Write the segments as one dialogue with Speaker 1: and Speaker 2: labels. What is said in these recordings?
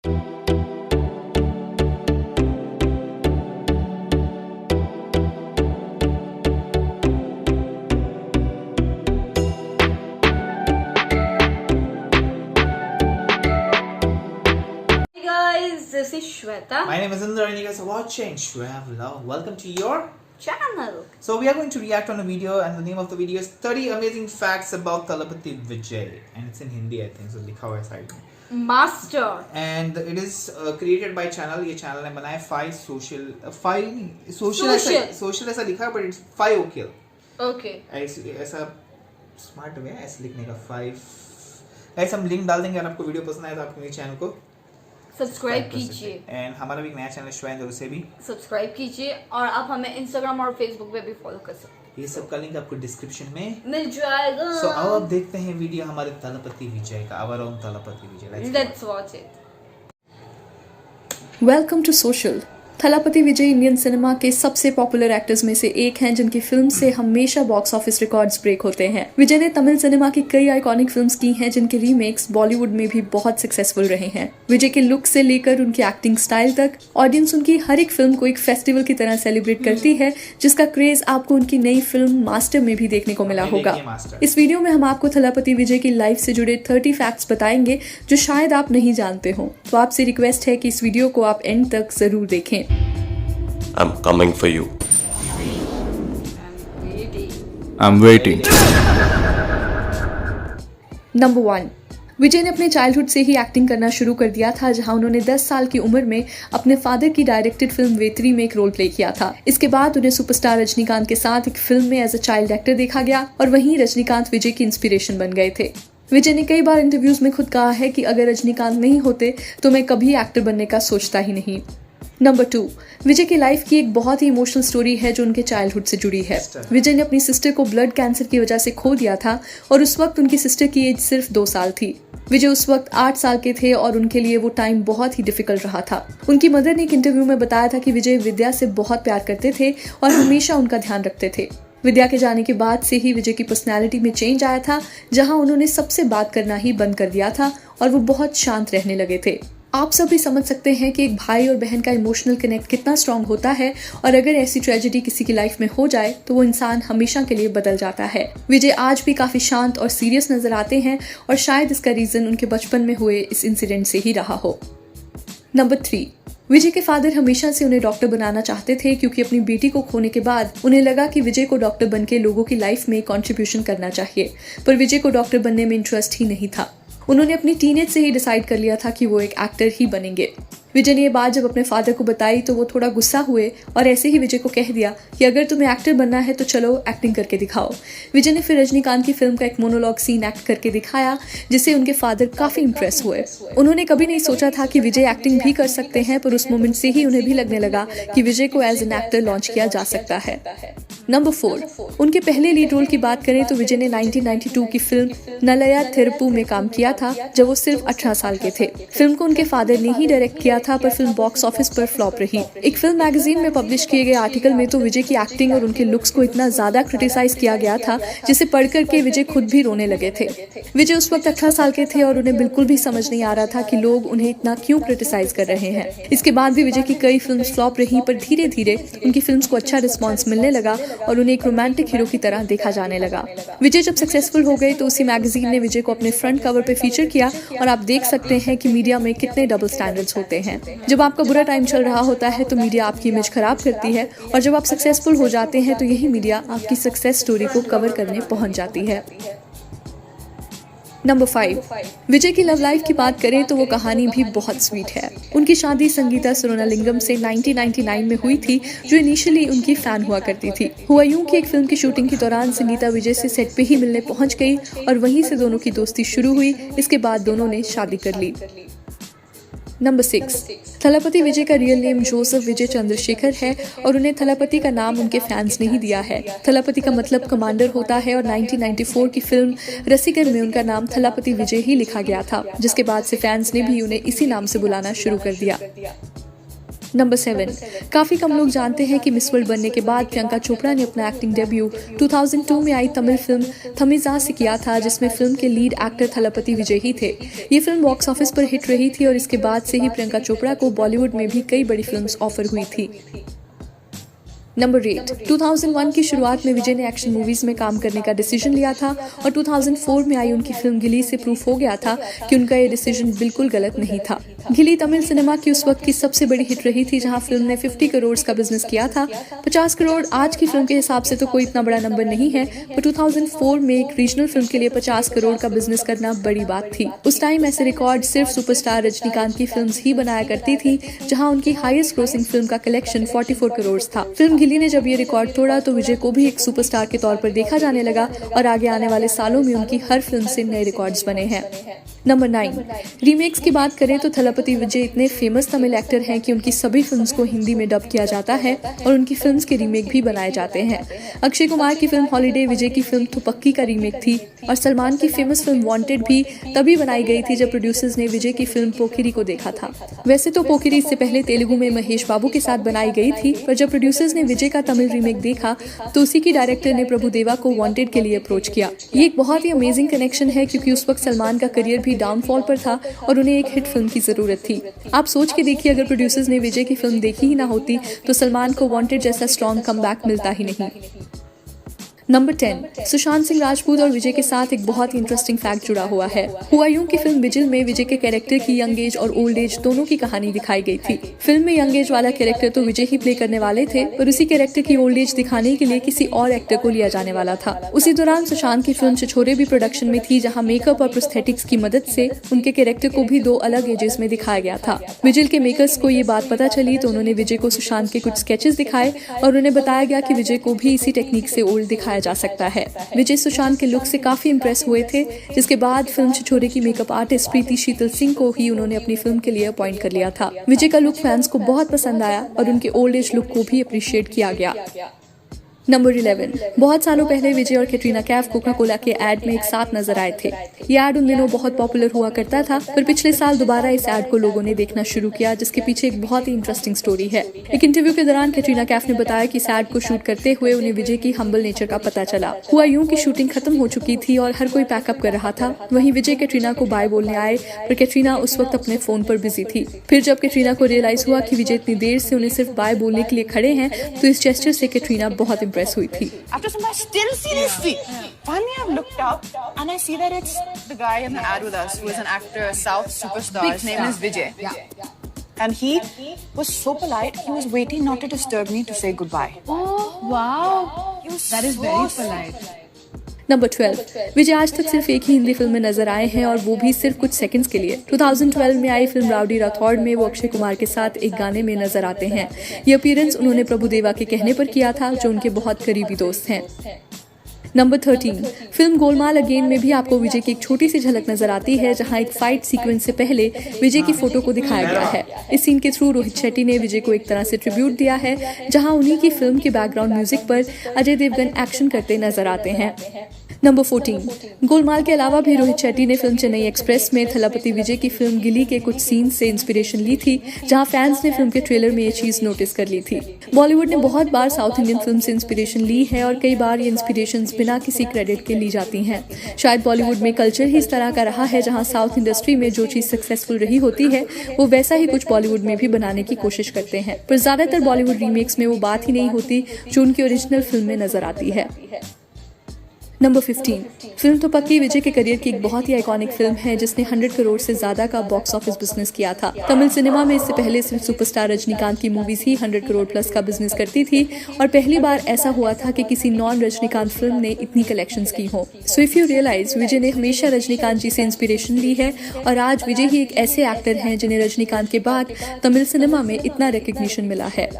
Speaker 1: This is Shweta.
Speaker 2: My name is Indra and you guys are watching Shweta. Welcome to your
Speaker 1: channel.
Speaker 2: So we are going to react on a video and the name of the video is 30 amazing facts about Thalapathy Vijay, and it's in Hindi I think, so लिखा हुआ है side में.
Speaker 1: Master.
Speaker 2: And it is created by channel. ये channel ने बनाया 5 social ऐसा लिखा है but it's 5 okay.
Speaker 1: Okay.
Speaker 2: ऐसा smart way है ऐसे लिखने का 5. गाइस हम लिंक डाल देंगे अगर आपको वीडियो पसंद आए तो आप मेरे चैनल को
Speaker 1: सब्सक्राइब कीजिए
Speaker 2: एंड हमारा भी एक नया चैनल श्वेन उसे भी
Speaker 1: सब्सक्राइब कीजिए और आप हमें इंस्टाग्राम और फेसबुक पे भी फॉलो कर सकते हैं.
Speaker 2: ये सब का लिंक आपको डिस्क्रिप्शन में
Speaker 1: मिल जाएगा.
Speaker 2: सो अब देखते हैं वीडियो हमारे तलपति विजय का. Our own Thalapathy Vijay.
Speaker 1: Let's watch it.
Speaker 3: Welcome to social. Thalapathy Vijay Indian cinema के सबसे पॉपुलर एक्टर्स में से एक हैं जिनकी फिल्म से हमेशा बॉक्स ऑफिस रिकॉर्ड्स ब्रेक होते हैं. विजय ने तमिल सिनेमा की कई आइकॉनिक फिल्म्स की हैं जिनके रीमेक्स बॉलीवुड में भी बहुत सक्सेसफुल रहे हैं. विजय के लुक से लेकर उनकी एक्टिंग स्टाइल तक ऑडियंस उनकी हर एक फिल्म को एक फेस्टिवल की तरह सेलिब्रेट करती है, जिसका क्रेज आपको उनकी नई फिल्म मास्टर में भी देखने को मिला होगा. इस वीडियो में हम आपको थलापति विजय की लाइफ से जुड़े 30 फैक्ट्स बताएंगे जो शायद आप नहीं जानते हो. तो आपसे रिक्वेस्ट है कि इस वीडियो को आप एंड तक जरूर देखें.
Speaker 4: I'm coming for you.
Speaker 5: I'm waiting.
Speaker 3: Number 1. विजय ने अपने चाइल्डहुड से ही एक्टिंग करना शुरू कर दिया था, जहां उन्होंने 10 साल की उम्र में अपने फादर की डायरेक्टेड फिल्म वेत्री में एक रोल प्ले किया था. इसके बाद उन्हें सुपरस्टार रजनीकांत के साथ एक फिल्म में एज अ चाइल्ड एक्टर देखा गया और वहीं रजनीकांत विजय की इंस्पिरेशन बन गए थे. विजय ने कई बार इंटरव्यूज में खुद कहा है कि अगर रजनीकांत नहीं होते तो मैं कभी एक्टर बनने का सोचता ही नहीं. नंबर 2. विजय की लाइफ की एक बहुत ही इमोशनल स्टोरी है जो उनके चाइल्डहुड से जुड़ी है. विजय ने अपनी सिस्टर को ब्लड कैंसर की वजह से खो दिया था और उस वक्त उनकी सिस्टर की एज सिर्फ 2 साल थी. विजय उस वक्त 8 साल के थे और उनके लिए वो टाइम बहुत ही डिफिकल्ट रहा था. उनकी मदर ने एक इंटरव्यू में बताया था कि विजय विद्या से बहुत प्यार करते थे और हमेशा उनका ध्यान रखते थे. विद्या के जाने के बाद से ही विजय की पर्सनैलिटी में चेंज आया था, जहां उन्होंने सबसे बात करना ही बंद कर दिया था और वो बहुत शांत रहने लगे थे. आप सब भी समझ सकते हैं कि एक भाई और बहन का इमोशनल कनेक्ट कितना स्ट्रांग होता है और अगर ऐसी ट्रेजेडी किसी की लाइफ में हो जाए तो वो इंसान हमेशा के लिए बदल जाता है. विजय आज भी काफी शांत और सीरियस नजर आते हैं और शायद इसका रीजन उनके बचपन में हुए इस इंसिडेंट से ही रहा हो. नंबर 3. विजय के फादर हमेशा से उन्हें डॉक्टर बनाना चाहते थे क्योंकि अपनी बेटी को खोने के बाद उन्हें लगा कि विजय को डॉक्टर बनके लोगों की लाइफ में कंट्रीब्यूशन करना चाहिए, पर विजय को डॉक्टर बनने में इंटरेस्ट ही नहीं था. उन्होंने अपनी टीनेज से ही डिसाइड कर लिया था कि वो एक एक्टर ही बनेंगे. विजय ने ये बात जब अपने फादर को बताई तो वो थोड़ा गुस्सा हुए और ऐसे ही विजय को कह दिया कि अगर तुम्हें एक्टर बनना है तो चलो एक्टिंग करके दिखाओ. विजय ने फिर रजनीकांत की फिल्म का एक मोनोलॉग सीन एक्ट करके दिखाया जिससे उनके फादर काफी इंप्रेस हुए. उन्होंने कभी नहीं सोचा था कि विजय एक्टिंग भी कर सकते हैं, पर उस मोमेंट से ही उन्हें भी लगने लगा कि विजय को एज एन एक्टर लॉन्च किया जा सकता है. नंबर 4. उनके पहले लीड रोल की बात करें तो विजय ने 1992 की फिल्म नलया थिरुप्पु में काम किया था जब वो सिर्फ 18 साल के थे. फिल्म को उनके फादर ने ही डायरेक्ट किया था, पर फिल्म बॉक्स ऑफिस पर फ्लॉप रही. एक फिल्म मैगजीन में पब्लिश किए गए आर्टिकल में तो विजय की एक्टिंग और उनके लुक्स को इतना ज्यादा क्रिटिसाइज किया गया था जिसे पढ़कर के विजय खुद भी रोने लगे थे. विजय उस वक्त 18 साल के थे और उन्हें बिल्कुल भी समझ नहीं आ रहा था कि लोग उन्हें इतना क्यों क्रिटिसाइज कर रहे हैं. इसके बाद भी विजय की कई फिल्म फ्लॉप रही, पर धीरे धीरे उनकी फिल्म को अच्छा रिस्पॉन्स मिलने लगा और उन्हें एक रोमांटिक हीरो की तरह देखा जाने लगा. विजय जब सक्सेसफुल हो गए तो उसी मैगजीन ने विजय को अपने फ्रंट कवर पे फीचर किया और आप देख सकते हैं कि मीडिया में कितने डबल स्टैंडर्ड्स होते हैं. जब आपका बुरा टाइम चल रहा होता है तो मीडिया आपकी इमेज खराब करती है और जब आप सक्सेसफुल हो जाते हैं तो यही मीडिया आपकी सक्सेस स्टोरी को कवर करने पहुंच जाती है. नंबर 5. विजय की लव लाइफ की बात करें तो वो कहानी भी बहुत स्वीट है. उनकी शादी संगीता सुरोनालिंगम से 1999 में हुई थी, जो इनिशियली उनकी फैन हुआ करती थी. हुआ यूं कि एक फिल्म की शूटिंग के दौरान संगीता विजय से सेट पे ही मिलने पहुंच गई और वहीं से दोनों की दोस्ती शुरू हुई. इसके बाद दोनों ने शादी कर ली. नंबर 6. थलापति विजय का रियल नेम जोसेफ विजय चंद्रशेखर है और उन्हें थलापति का नाम उनके फैंस ने ही दिया है. थलापति का मतलब कमांडर होता है और 1994 की फिल्म रसिकन में उनका नाम थलापति विजय ही लिखा गया था, जिसके बाद से फैंस ने भी उन्हें इसी नाम से बुलाना शुरू कर दिया. नंबर 7, काफी कम लोग जानते हैं कि मिस वर्ल्ड बनने के बाद प्रियंका चोपड़ा ने अपना एक्टिंग डेब्यू 2002 में आई तमिल फिल्म थमिजा से किया था, जिसमें फिल्म के लीड एक्टर थलपति विजय ही थे। ये फिल्म बॉक्स ऑफिस पर हिट रही थी और इसके बाद से ही प्रियंका चोपड़ा को बॉलीवुड में भी कई बड़ी फिल्म्स ऑफर हुई थी। नंबर 8, 2001 की शुरुआत में विजय ने एक्शन मूवीज में काम करने का डिसीजन लिया था और 2004 में आई उनकी फिल्म गिली से प्रूफ हो गया था कि उनका ये डिसीजन बिल्कुल गलत नहीं था। गिली तमिल सिनेमा की उस वक्त की सबसे बड़ी हिट रही थी, जहां फिल्म ने 50 करोड़ का बिजनेस किया था। 50 करोड़ आज की फिल्म के हिसाब से तो कोई इतना बड़ा नंबर नहीं है, पर 2004 में एक रीजनल फिल्म के लिए 50 करोड़ का बिजनेस करना बड़ी बात थी। उस टाइम ऐसे रिकॉर्ड सिर्फ सुपरस्टार रजनीकांत की फिल्म्स ही बनाया करती थी, जहां उनकी हाईएस्ट ग्रोसिंग फिल्म का कलेक्शन 44 करोड़ था। फिल्म गिली ने जब ये रिकॉर्ड तोड़ा तो विजय को भी एक सुपरस्टार के तौर पर देखा जाने लगा और आगे आने वाले सालों में उनकी हर फिल्म से नए रिकॉर्ड्स बने हैं। नंबर 9, रीमेक्स की बात करें तो थलपति विजय इतने फेमस तमिल एक्टर हैं कि उनकी सभी फिल्म्स को हिंदी में डब किया जाता है और उनकी फिल्म्स के रीमेक भी बनाए जाते हैं। अक्षय कुमार की फिल्म हॉलीडे विजय की फिल्म थुपक्की का रीमेक थी और सलमान की फेमस फिल्म वांटेड भी तभी बनाई गई थी जब प्रोड्यूसर्स ने विजय की फिल्म पोकिरी को देखा था। वैसे तो पोकिरी इससे पहले तेलुगु में महेश बाबू के साथ बनाई गई थी, पर जब प्रोड्यूसर्स ने विजय का तमिल रीमेक देखा तो उसी की डायरेक्टर ने प्रभुदेवा को वांटेड के लिए अप्रोच किया। ये एक बहुत ही अमेजिंग कनेक्शन है, क्योंकि उस वक्त सलमान का करियर भी डाउनफॉल पर था और उन्हें एक हिट फिल्म की जरूरत थी। आप सोच के देखिए, अगर प्रोड्यूसर्स ने विजय की फिल्म देखी ही ना होती तो सलमान को वांटेड जैसा स्ट्रॉन्ग कमबैक मिलता ही नहीं। नंबर 10, सुशांत सिंह राजपूत और विजय के साथ एक बहुत ही इंटरेस्टिंग फैक्ट जुड़ा हुआ है। हुआयूं की फिल्म बिजिल में विजय के कैरेक्टर की यंग एज और ओल्ड एज दोनों की कहानी दिखाई गई थी। फिल्म में यंग एज वाला कैरेक्टर तो विजय ही प्ले करने वाले थे, पर उसी कैरेक्टर की ओल्ड एज दिखाने के लिए किसी और एक्टर को लिया जाने वाला था। उसी दौरान सुशांत की फिल्म छिछोरे भी प्रोडक्शन में थी, जहाँ मेकअप और प्रोस्थेटिक्स की मदद से उनके कैरेक्टर को भी 2 अलग एजेस में दिखाया गया था। बिजिल के मेकर्स को ये बात पता चली तो उन्होंने विजय को सुशांत के कुछ स्केचेस दिखाए और उन्हें बताया गया कि विजय को भी इसी टेक्निक से ओल्ड दिखाया जा सकता है। विजय सुशांत के लुक से काफी इंप्रेस हुए थे, जिसके बाद फिल्म छिछोरे की मेकअप आर्टिस्ट प्रीति शीतल सिंह को ही उन्होंने अपनी फिल्म के लिए अपॉइंट कर लिया था। विजय का लुक फैंस को बहुत पसंद आया और उनके ओल्ड एज लुक को भी अप्रिशिएट किया गया। नंबर 11, बहुत सालों पहले विजय और कैटरीना कैफ कोका कोला के एड में एक साथ नजर आए थे। ये एड उन दिनों बहुत पॉपुलर हुआ करता था, पर पिछले साल दोबारा इस एड को लोगों ने देखना शुरू किया, जिसके पीछे एक बहुत ही इंटरेस्टिंग स्टोरी है। एक इंटरव्यू के दौरान कैटरीना कैफ ने बताया कि इस एड को शूट करते हुए उन्हें विजय की हम्बल नेचर का पता चला। हुआयूं की शूटिंग खत्म हो चुकी थी और हर कोई पैकअप कर रहा था। वहीं विजय कैटरीना को बाय बोलने आए, पर कैटरीना उस वक्त अपने फोन पर बिजी थी। फिर जब कैटरीना को रियलाइज हुआ कि विजय इतनी देर से उन्हें सिर्फ बाय बोलने के लिए खड़े हैं, तो इस जेस्चर से कैटरीना बहुत इंप्रेस हुई थी।
Speaker 6: After some time, still seriously. Finally, I've looked up and I see that it's the guy in the ad with us, who is an actor, a South superstar. His name is Vijay. Yeah. And he was so polite. He was waiting not to disturb me to say goodbye.
Speaker 7: Oh, wow. That is very polite.
Speaker 3: Number 12, विजय आज तक सिर्फ एक ही Hindi film में नजर आए हैं और वो भी सिर्फ कुछ सेकंड्स के लिए। 2012 में आई फिल्म राउडी राठौड़ में वो अक्षय कुमार के साथ एक गाने में नजर आते हैं। ये अपीयरेंस उन्होंने प्रभुदेवा के कहने पर किया था, जो उनके बहुत करीबी दोस्त हैं। नंबर 13, फिल्म गोलमाल अगेन में भी आपको विजय की एक छोटी सी झलक नजर आती है, जहां एक फाइट सीक्वेंस से पहले विजय की फोटो को दिखाया गया है। इस सीन के थ्रू रोहित शेट्टी ने विजय को एक तरह से ट्रिब्यूट दिया है, जहां उन्हीं की फिल्म के बैकग्राउंड म्यूजिक पर अजय देवगन एक्शन करते नजर आते हैं। नंबर 14, गोलमाल के अलावा भी रोहित शेट्टी ने फिल्म चेन्नई एक्सप्रेस में थलपति विजय की फिल्म गिली के कुछ सीन से इंस्पिरेशन ली थी, जहां फैंस ने फिल्म के ट्रेलर में ये चीज नोटिस कर ली थी। बॉलीवुड ने बहुत बार साउथ इंडियन फिल्म से इंस्पिरेशन ली है और कई बार ये इंस्पिरेशंस बिना किसी क्रेडिट के ली जाती हैं। शायद बॉलीवुड में कल्चर ही इस तरह का रहा है, जहां साउथ इंडस्ट्री में जो चीज सक्सेसफुल रही होती है वो वैसा ही कुछ बॉलीवुड में भी बनाने की कोशिश करते हैं, पर ज्यादातर बॉलीवुड रीमेक्स में वो बात ही नहीं होती जो उनकी ओरिजिनल फिल्म में नजर आती है। नंबर 15, फिल्म थुपक्की विजय के करियर की एक बहुत ही आइकॉनिक फिल्म है, जिसने 100 करोड़ से ज्यादा का बॉक्स ऑफिस बिजनेस किया था। तमिल सिनेमा में इससे पहले सिर्फ सुपरस्टार रजनीकांत की मूवीज ही 100 करोड़ प्लस का बिजनेस करती थी और पहली बार ऐसा हुआ था कि किसी नॉन रजनीकांत फिल्म ने इतनी कलेक्शंस की हो। सो इफ यू रियलाइज, विजय ने हमेशा रजनीकांत जी से इंस्पिरेशन ली है और आज विजय ही एक ऐसे एक्टर हैं जिन्हें रजनीकांत के बाद तमिल सिनेमा में इतना रिकग्निशन मिला है।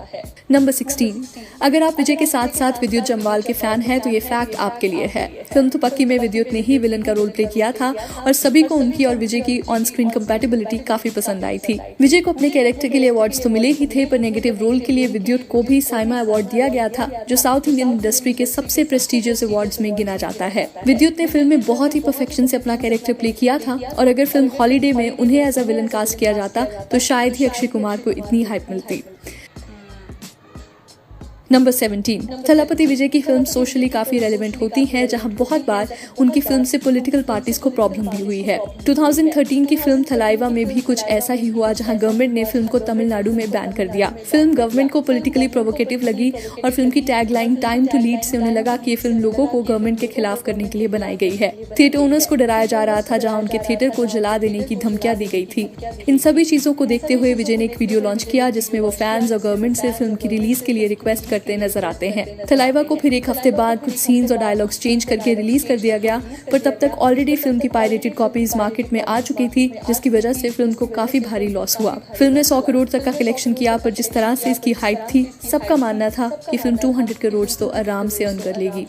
Speaker 3: नंबर 16, अगर आप विजय के साथ साथ विद्युत जम्वाल के फैन हैं तो ये फैक्ट आपके लिए है। फिल्म तुपक्की में विद्युत ने ही विलन का रोल प्ले किया था और सभी को उनकी और विजय की ऑन स्क्रीन कंपैटिबिलिटी काफी पसंद आई थी। विजय को अपने कैरेक्टर के लिए अवार्ड्स तो मिले ही थे, पर नेगेटिव रोल के लिए विद्युत को भी साइमा अवार्ड दिया गया था, जो साउथ इंडियन इंडस्ट्री के सबसे प्रेस्टिजियस अवार्ड्स में गिना जाता है। विद्युत ने फिल्म में बहुत ही परफेक्शन से अपना कैरेक्टर प्ले किया था और अगर फिल्म हॉलीडे में उन्हें एज अ विलन कास्ट किया जाता तो शायद ही अक्षय कुमार को इतनी हाइप मिलती। नंबर 17, थलपति विजय की फिल्म सोशली काफी रेलेवेंट होती है, जहां बहुत बार उनकी फिल्म से पॉलिटिकल पार्टीज को प्रॉब्लम भी हुई है। 2013 की फिल्म थलाइवा में भी कुछ ऐसा ही हुआ, जहां गवर्नमेंट ने फिल्म को तमिलनाडु में बैन कर दिया। फिल्म गवर्नमेंट को पॉलिटिकली प्रोवोकेटिव लगी और फिल्म की टैगलाइन टाइम टू लीड से उन्हें लगा कि ये फिल्म लोगों को गवर्नमेंट के खिलाफ करने के लिए बनाई गई है। थिएटर ओनर्स को डराया जा रहा था, जहाँ उनके थिएटर को जला देने की धमकियां दी गई थी। इन सभी चीजों को देखते हुए विजय ने एक वीडियो लॉन्च किया, जिसमें वो फैंस और गवर्नमेंट से फिल्म की रिलीज के लिए रिक्वेस्ट करते नजर आते हैं। थलाइवा को फिर एक हफ्ते बाद कुछ सीन्स और डायलॉग्स चेंज करके रिलीज कर दिया गया, पर तब तक ऑलरेडी फिल्म की पायरेटेड कॉपीज मार्केट में आ चुकी थी, जिसकी वजह से फिल्म को काफी भारी लॉस हुआ। फिल्म ने 100 करोड़ तक का कलेक्शन किया, पर जिस तरह से इसकी हाइप थी, सबका मानना था कि फिल्म 200 करोड़ तो आराम से अर्न कर लेगी।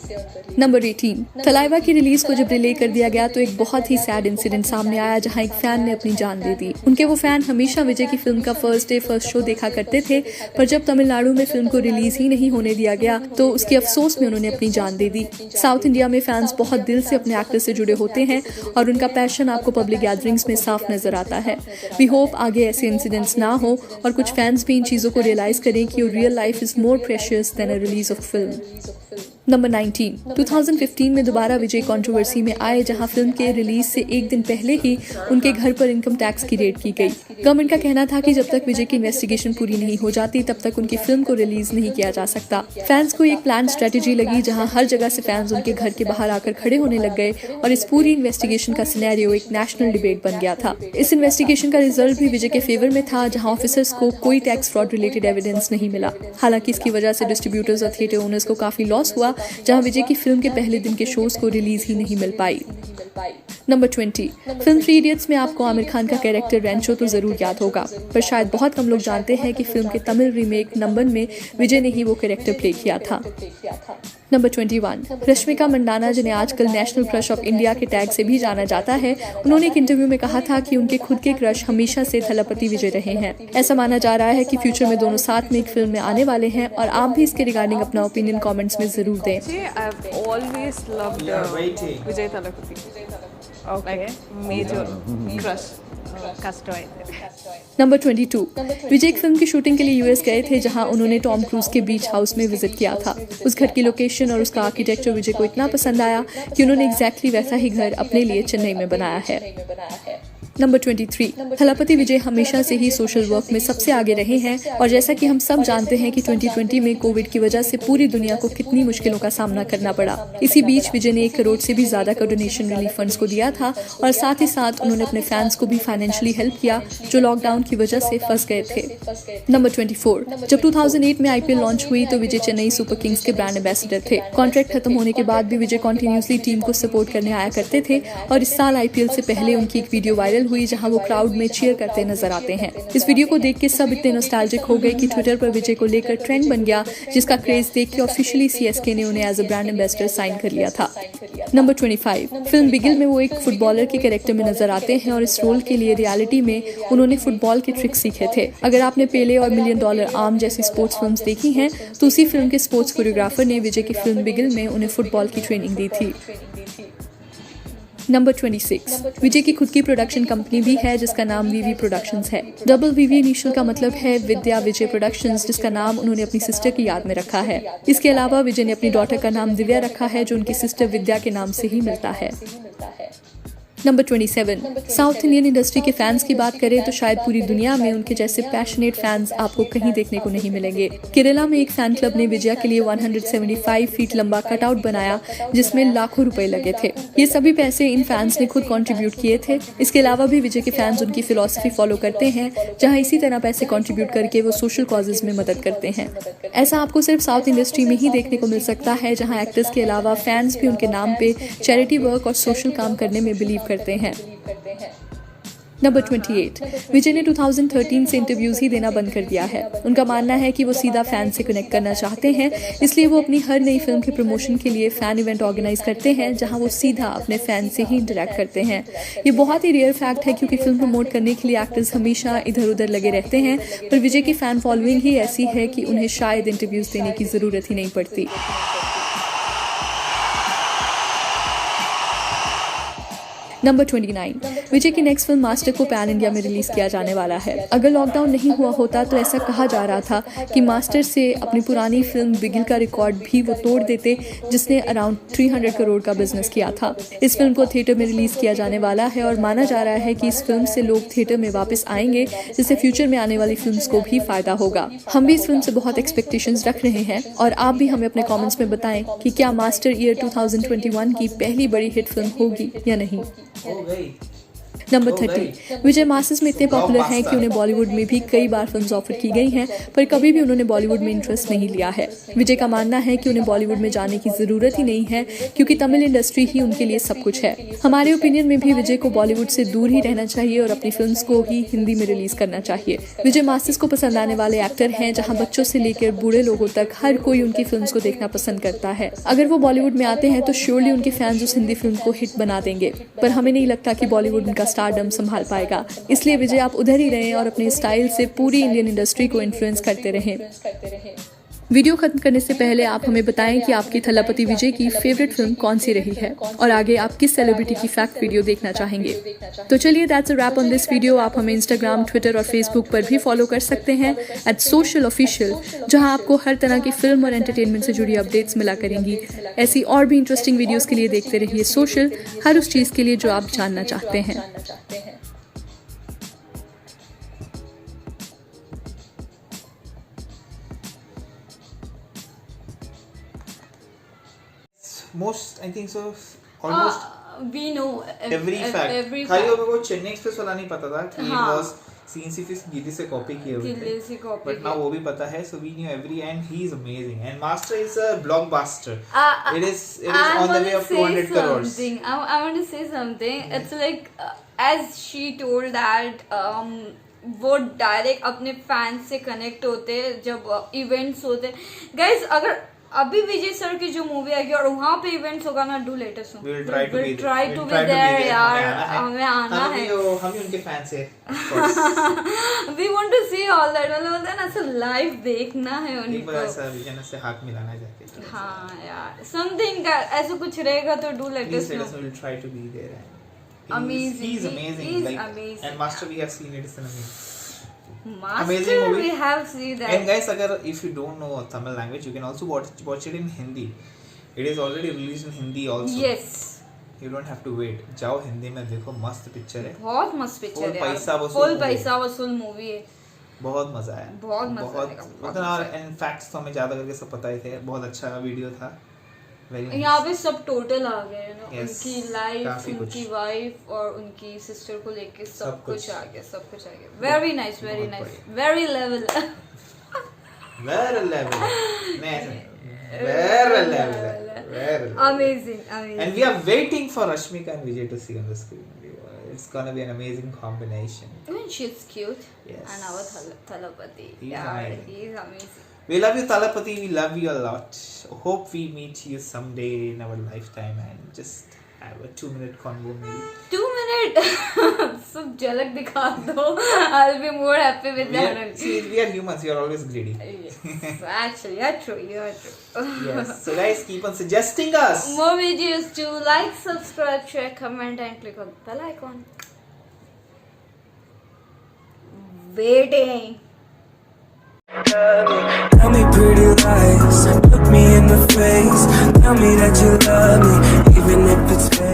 Speaker 3: नंबर 18, थलाइवा की रिलीज को जब डिले कर दिया गया तो एक बहुत ही सैड इंसिडेंट सामने आया, जहां एक फैन ने अपनी जान दे दी। उनके वो फैन हमेशा विजय की फिल्म का फर्स्ट डे फर्स्ट शो देखा करते थे, पर जब तमिलनाडु में फिल्म को रिलीज ही नहीं होने दिया गया तो उसके अफसोस में उन्होंने अपनी जान दे दी। साउथ इंडिया में फैंस बहुत दिल से अपने एक्टर से जुड़े होते हैं और उनका पैशन आपको पब्लिक गैदरिंग्स में साफ नजर आता है। वी होप आगे ऐसे इंसिडेंट्स ना हो और कुछ फैंस भी इन चीजों को रियलाइज करें कि real life is more precious than a release of film. Number 19, 2015 में दोबारा विजय कंट्रोवर्सी में आए, जहां फिल्म के रिलीज से एक दिन पहले ही उनके घर पर इनकम टैक्स की रेड की गई। गवर्नमेंट का कहना था कि जब तक विजय की इन्वेस्टिगेशन पूरी नहीं हो जाती तब तक उनकी फिल्म को रिलीज नहीं किया जा सकता। फैंस को एक प्लान स्ट्रेटेजी लगी, जहां हर जगह से फैंस उनके घर के बाहर आकर खड़े होने लग गए और इस पूरी इन्वेस्टिगेशन का सिनेरियो एक नेशनल डिबेट बन गया था। इस इन्वेस्टिगेशन का रिजल्ट भी विजय के फेवर में था, जहां ऑफिसर्स को कोई टैक्स फ्रॉड रिलेटेड एविडेंस नहीं मिला। हालांकि इसकी वजह से डिस्ट्रीब्यूटर्स और थिएटर ओनर्स को काफी लॉस हुआ, जहां विजय की फिल्म के पहले दिन के शोज को रिलीज ही नहीं मिल पाई। नंबर 20, फिल्म 3 इडियट्स में आपको आमिर खान का कैरेक्टर रेंचो तो जरूर याद होगा, पर शायद बहुत कम लोग जानते हैं कि फिल्म के तमिल रीमेक नंबन में विजय ने ही वो कैरेक्टर प्ले किया था। नंबर 21, रश्मिका मंडाना, जिन्हें आजकल नेशनल क्रश ऑफ इंडिया के टैग से भी जाना जाता है, उन्होंने एक इंटरव्यू में कहा था कि उनके खुद के क्रश हमेशा से थलपति विजय रहे हैं। ऐसा माना जा रहा है कि फ्यूचर में दोनों साथ में एक फिल्म में आने वाले हैं और आप भी इसके रिगार्डिंग अपना ओपिनियन कमेंट्स में जरूर दें।
Speaker 6: I've always loved Vijay Thalapathy. Okay. Like major crush.
Speaker 3: Number 22, विजय एक फिल्म की शूटिंग के लिए यूएस गए थे, जहां उन्होंने टॉम क्रूज के बीच हाउस में विजिट किया था। उस घर की लोकेशन और उसका आर्किटेक्चर विजय को इतना पसंद आया कि उन्होंने एग्जैक्टली वैसा ही घर अपने लिए चेन्नई में बनाया है। नंबर 23, थलपति विजय हमेशा से ही सोशल वर्क में सबसे आगे रहे हैं और जैसा कि हम सब जानते हैं कि 2020 में कोविड की वजह से पूरी दुनिया को कितनी मुश्किलों का सामना करना पड़ा। इसी बीच विजय ने 1 करोड़ से भी ज्यादा का डोनेशन रिलीफ फंड्स को दिया था और साथ ही साथ उन्होंने अपने फैंस को भी फाइनेंशियली हेल्प किया, जो लॉकडाउन की वजह से फंस गए थे। नंबर 24, जब 2008 में IPL लॉन्च हुई तो विजय चेन्नई सुपर किंग्स के ब्रांड एम्बेसडर थे। कॉन्ट्रैक्ट खत्म होने के बाद भी विजय कंटिन्यूसली टीम को सपोर्ट करने आया करते थे और इस साल IPL से पहले उनकी एक वीडियो वायरल हुई, जहां वो क्राउड में चीयर करते नजर आते हैं। इस वीडियो को देख के सब इतने नॉस्टैल्जिक हो गए कि ट्विटर पर विजय को लेकर ट्रेंड बन गया, जिसका क्रेज देख के ऑफिशियली CSK ने उन्हें as a brand ambassador sign कर लिया था। नंबर 25, फिल्म बिगिल में वो एक फुटबॉलर के कैरेक्टर में नजर आते हैं और इस रोल के लिए रियलिटी में उन्होंने फुटबॉल के ट्रिक्स सीखे थे। अगर आपने पेले और $1 मिलियन आर्म जैसी स्पोर्ट्स फिल्म्स देखी हैं तो उसी फिल्म के स्पोर्ट्स कोरियोग्राफर ने विजय की फिल्म बिगिल में उन्हें फुटबॉल की ट्रेनिंग दी थी। नंबर 26, विजय की खुद की प्रोडक्शन कंपनी भी है, जिसका नाम VV प्रोडक्शंस है। WVV इनिशियल का मतलब है विद्या विजय प्रोडक्शंस, जिसका नाम उन्होंने अपनी सिस्टर की याद में रखा है। इसके अलावा विजय ने अपनी डॉटर का नाम दिव्या रखा है, जो उनकी सिस्टर विद्या के नाम से ही मिलता है। नंबर 27, साउथ इंडियन इंडस्ट्री के फैंस की बात करें तो शायद पूरी दुनिया में उनके जैसे पैशनेट फैंस आपको कहीं देखने को नहीं मिलेंगे। केरला में एक फैन क्लब ने विजय के लिए 175 फीट लंबा कटआउट बनाया, जिसमें लाखों रुपए लगे थे। ये सभी पैसे इन फैंस ने खुद कंट्रीब्यूट किए थे। इसके अलावा भी विजय के फैंस उनकी फिलॉसफी फॉलो करते हैं, जहां इसी तरह पैसे कंट्रीब्यूट करके वो सोशल कॉजेज में मदद करते हैं। ऐसा आपको सिर्फ साउथ इंडस्ट्री में ही देखने को मिल सकता है, जहां एक्टर्स के अलावा फैंस भी उनके नाम पे चैरिटी वर्क और सोशल काम करने में बिलीव करते हैं। नंबर 28, विजय ने 2013 से इंटरव्यूज ही देना बंद कर दिया है। उनका मानना है कि वो सीधा फैन से कनेक्ट करना चाहते हैं, इसलिए वो अपनी हर नई फिल्म के प्रमोशन के लिए फैन इवेंट ऑर्गेनाइज करते हैं जहां वो सीधा अपने फैन से ही इंटरेक्ट करते हैं। ये बहुत ही रेयर फैक्ट है क्योंकि फिल्म प्रमोट करने के लिए एक्टर्स हमेशा इधर उधर लगे रहते हैं, पर विजय की फैन फॉलोइंग ही ऐसी है कि उन्हें शायद इंटरव्यूज देने की जरूरत ही नहीं पड़ती। नंबर 29, विजय की नेक्स्ट फिल्म मास्टर को पैन इंडिया में रिलीज किया जाने वाला है। अगर लॉकडाउन नहीं हुआ होता तो ऐसा कहा जा रहा था कि मास्टर से अपनी पुरानी फिल्म बिगिल का रिकॉर्ड भी वो तोड़ देते, जिसने अराउंड 300 करोड़ का बिजनेस किया था। इस फिल्म को थिएटर में रिलीज किया जाने वाला है और माना जा रहा है कि इस फिल्म से लोग थिएटर में वापस आएंगे, जिससे फ्यूचर में आने वाली फिल्म्स को भी फायदा होगा। हम भी इस फिल्म से बहुत एक्सपेक्टेशंस रख रहे हैं और आप भी हमें अपने कमेंट्स में बताएं कि क्या मास्टर ईयर 2021 की पहली बड़ी हिट फिल्म होगी या नहीं। नंबर 30, विजय मासेस में इतने पॉपुलर हैं कि उन्हें बॉलीवुड में भी कई बार फिल्म्स ऑफर की गई हैं, पर कभी भी उन्होंने बॉलीवुड में इंटरेस्ट नहीं लिया है। विजय का मानना है कि उन्हें बॉलीवुड में जाने की जरूरत ही नहीं है क्योंकि तमिल इंडस्ट्री ही उनके लिए सब कुछ है। हमारे ओपिनियन में भी विजय को बॉलीवुड से दूर ही रहना चाहिए और अपनी फिल्म्स को ही हिंदी में रिलीज करना चाहिए। विजय मासेस को पसंद आने वाले एक्टर हैं, जहाँ बच्चों से लेकर बूढ़े लोगों तक हर कोई उनकी फिल्म्स को देखना पसंद करता है। अगर वो बॉलीवुड में आते हैं तो श्योरली उनके फैंस उस हिंदी फिल्म को हिट बना देंगे, पर हमें नहीं लगता कि बॉलीवुड उनका स्टारडम संभाल पाएगा। इसलिए विजय आप उधर ही रहें और अपने स्टाइल से पूरी इंडियन इंडस्ट्री को इन्फ्लुएंस करते रहें। वीडियो खत्म करने से पहले आप हमें बताएं कि आपकी थलापति विजय की फेवरेट फिल्म कौन सी रही है और आगे आप किस सेलिब्रिटी की फैक्ट वीडियो देखना चाहेंगे। तो चलिए, that's a wrap on this video. आप हमें इंस्टाग्राम, ट्विटर और फेसबुक पर भी फॉलो कर सकते हैं @socialofficial, जहां आपको हर तरह की फिल्म और एंटरटेनमेंट से जुड़ी अपडेट्स मिला करेंगी। ऐसी और भी इंटरेस्टिंग वीडियोस के लिए देखते रहिए सोशल, हर उस चीज के लिए जो आप जानना चाहते हैं।
Speaker 2: Most, I think so, almost
Speaker 1: we know
Speaker 2: every fact.
Speaker 1: every
Speaker 2: खाली
Speaker 1: fact.
Speaker 2: लोगों को चेन्नई एक्सप्रेस वाला नहीं पता था कि
Speaker 1: हाँ.
Speaker 2: it was CNC गिल्ली से कॉपी किए हुए
Speaker 1: गिल्ली से copy
Speaker 2: थे, but now वो भी पता है, so we knew every, and he is amazing, and Master is a blockbuster. It is on the way of 200 crores.
Speaker 1: I want to say something. It's like as she told that वो direct अपने fans से connect होते जब events होते। Guys, अगर अभी विजय sir की जो मूवी आएगी और वहाँ पे इवेंट्स होगा ना, do let us know.
Speaker 2: We'll try to be
Speaker 1: there यार, हमें आना है।
Speaker 2: हम भी उनके फैंस हैं।
Speaker 1: We want to see all that, मतलब है ना, ऐसा लाइव देखना है उनको।
Speaker 2: एक बार ऐसा विजय से हाथ मिलाना जाके।
Speaker 1: हाँ यार, समथिंग ऐसा कुछ रहेगा तो do let us know.
Speaker 2: We'll try to be there.
Speaker 1: Amazing.
Speaker 2: He's amazing.
Speaker 1: He's
Speaker 2: like,
Speaker 1: amazing.
Speaker 2: And Master, we have seen it. It's an
Speaker 1: Master,
Speaker 2: amazing movie.
Speaker 1: we have seen that.
Speaker 2: And guys, agar if you don't know Tamil language, you can also watch it in Hindi. It is already released in Hindi also.
Speaker 1: Yes.
Speaker 2: You don't have to wait. जाओ हिंदी में देखो, मस्त picture है।
Speaker 1: बहुत मस्त picture है।
Speaker 2: Full
Speaker 1: पैसा वसूल मूवी है।
Speaker 2: बहुत मजा आया।
Speaker 1: बहुत मजा आएगा।
Speaker 2: मतलब और इन फैक्ट्स तो हमें ज्यादा करके सब पता ही थे। बहुत अच्छा वीडियो था।
Speaker 1: यहाँ पे सब टोटल आ गए ना,
Speaker 2: Yes,
Speaker 1: उनकी लाइफ, उनकी
Speaker 2: कुछ।
Speaker 1: वाइफ और उनकी सिस्टर को लेके सब कुछ आ गया, सब कुछ आ गया। Very nice, very nice, very level.
Speaker 2: Very level. Very level.
Speaker 1: Amazing, amazing.
Speaker 2: And we are waiting for Rashmika and Vijay to see on the screen. It's gonna be an amazing combination.
Speaker 1: Even she's cute.
Speaker 2: Yes.
Speaker 1: And our Thalapati.
Speaker 2: He's
Speaker 1: Yeah,
Speaker 2: amazing.
Speaker 1: he's amazing.
Speaker 2: We love you, Talapati. We love you a lot. Hope we meet you someday in our lifetime and just have a 2-minute convo maybe.
Speaker 1: 2 minutes. सब झलक दिखा दो. I'll be more happy with that.
Speaker 2: See, we are humans. We are always greedy.
Speaker 1: Yes, actually, you're true. You're true.
Speaker 2: Yes. So guys, keep on suggesting us.
Speaker 1: More videos to like, subscribe, share, comment, and click on the bell icon. Waiting.
Speaker 8: Tell me pretty lies, look me in the face. Tell me that you love me, even if it's fake.